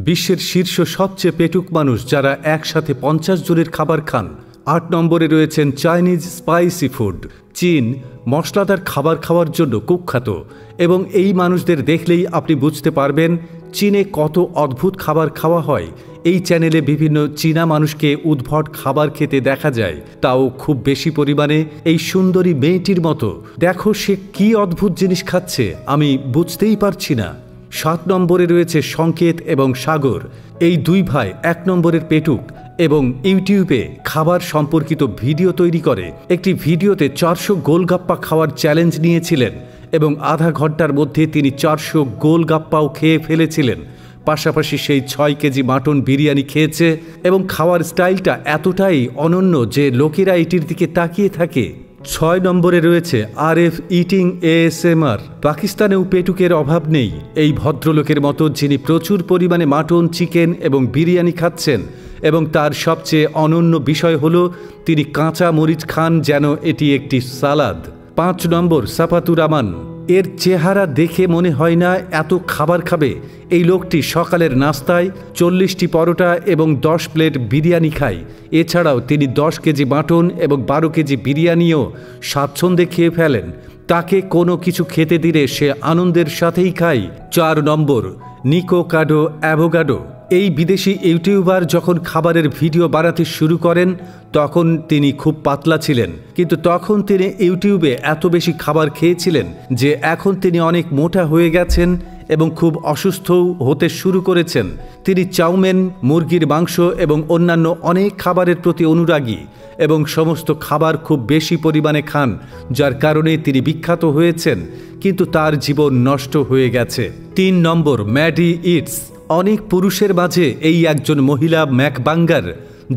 বিশ্বের শীর্ষ সবচেয়ে পেটুক মানুষ যারা একসাথে 50 জনের খাবার খান। 8 নম্বরে রয়েছেন চাইনিজ স্পাইসি ফুড। চীন মশলাদার খাবার খাওয়ার জন্য কুখ্যাত এবং এই মানুষদের দেখলেই আপনি বুঝতে পারবেন চীনে কত অদ্ভুত খাবার খাওয়া হয়। এই চ্যানেলে বিভিন্ন চীনা মানুষকে উদ্ভট খাবার খেতে দেখা যায়, তাও খুব বেশি পরিমাণে। এই সুন্দরী মেয়েটির মতো দেখো সে কি অদ্ভুত জিনিস খাচ্ছে, আমি বুঝতেই পারছি না। 7 নম্বরে রয়েছে সংকেত এবং সাগর। এই দুই ভাই 1 নম্বরের পেটুক এবং ইউটিউবে খাবার সম্পর্কিত ভিডিও তৈরি করে। একটি ভিডিওতে 400 গোলগাপ্পা খাওয়ার চ্যালেঞ্জ নিয়েছিলেন এবং আধা ঘন্টার মধ্যে তিনি 400 গোলগাপ্পাও খেয়ে ফেলেছিলেন। পাশাপাশি সেই 6 কেজি মাটন বিরিয়ানি খেয়েছে এবং খাওয়ার স্টাইলটা এতটাই অনন্য যে লোকেরা এটির দিকে তাকিয়ে থাকে। 6 নম্বরে রয়েছে আরএফ ইটিং এএসএমআর। পাকিস্তানেও পেটুকের অভাব নেই এই ভদ্রলোকের মতো, যিনি প্রচুর পরিমাণে মাটন, চিকেন এবং বিরিয়ানি খাচ্ছেন এবং তার সবচেয়ে অনন্য বিষয় হলো তিনি কাঁচা মরিচ খান যেন এটি একটি সালাদ। 5 নম্বর সাফাতুর রহমান। এর চেহারা দেখে মনে হয় না এত খাবার খাবে। এই লোকটি সকালের নাস্তায় 40টি পরোটা এবং 10 প্লেট বিরিয়ানি খায়। এছাড়াও তিনি 10 কেজি মাটন এবং 12 কেজি বিরিয়ানিও স্বাচ্ছন্দ্যে খেয়ে ফেলেন। তাকে কোনো কিছু খেতে দিলে সে আনন্দের সাথেই খায়। 4 নম্বর নিকো কাডো অ্যাভোগাডো। এই বিদেশি ইউটিউবার যখন খাবারের ভিডিও বানাতে শুরু করেন তখন তিনি খুব পাতলা ছিলেন, কিন্তু তখন তিনি ইউটিউবে এত বেশি খাবার খেয়েছিলেন যে এখন তিনি অনেক মোটা হয়ে গেছেন এবং খুব অসুস্থও হতে শুরু করেছেন। তিনি চাউমিন, মুরগির মাংস এবং অন্যান্য অনেক খাবারের প্রতি অনুরাগী এবং সমস্ত খাবার খুব বেশি পরিমাণে খান, যার কারণে তিনি বিখ্যাত হয়েছেন, কিন্তু তার জীবন নষ্ট হয়ে গেছে। 3 নম্বর ম্যাডি ইটস। অনেক পুরুষের মাঝে এই একজন মহিলা ম্যাকবাঙ্গার,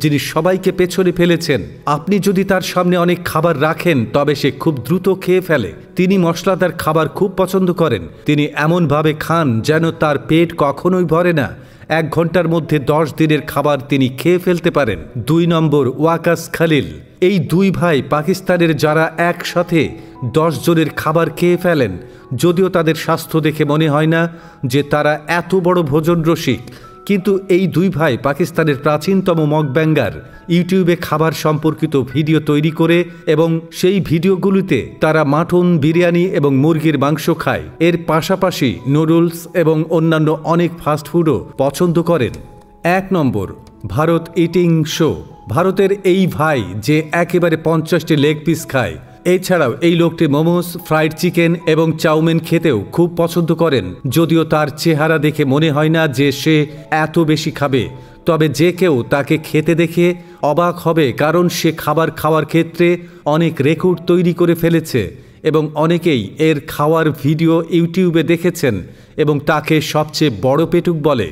যিনি সবাইকে পেছনে ফেলেছেন। আপনি যদি তার সামনে অনেক খাবার রাখেন তবে সে খুব দ্রুত খেয়ে ফেলে। তিনি মশলাদার খাবার খুব পছন্দ করেন। তিনি এমনভাবে খান যেন তার পেট কখনোই ভরে না। 1 ঘন্টার মধ্যে 10 দিনের খাবার তিনি খেয়ে ফেলতে পারেন। 2 নম্বর ওয়াকাস খালিল। এই দুই ভাই পাকিস্তানের যারা একসাথে 10 জনের খাবার খেয়ে ফেলেন, যদিও তাদের স্বাস্থ্য দেখে মনে হয় না যে তারা এত বড় ভোজন রসিক, কিন্তু এই দুই ভাই পাকিস্তানের প্রাচীনতম মকব্যাঙ্গার। ইউটিউবে খাবার সম্পর্কিত ভিডিও তৈরি করে এবং সেই ভিডিওগুলিতে তারা মাটন, বিরিয়ানি এবং মুরগির মাংস খায়। এর পাশাপাশি নুডলস এবং অন্যান্য অনেক ফাস্টফুডও পছন্দ করেন। 1 নম্বর ভারত ইটিং শো। ভারতের এই ভাই যে একেবারে 50টি লেগ পিস খায়। এছাড়াও এই লোকটি মোমোস, ফ্রাইড চিকেন এবং চাউমিন খেতেও খুব পছন্দ করেন, যদিও তার চেহারা দেখে মনে হয় না যে সে এত বেশি খাবে। তবে যে কেউ তাকে খেতে দেখে অবাক হবে, কারণ সে খাবার খাওয়ার ক্ষেত্রে অনেক রেকর্ড তৈরি করে ফেলেছে এবং অনেকেই এর খাওয়ার ভিডিও ইউটিউবে দেখেছেন এবং তাকে সবচেয়ে বড় পেটুক বলে।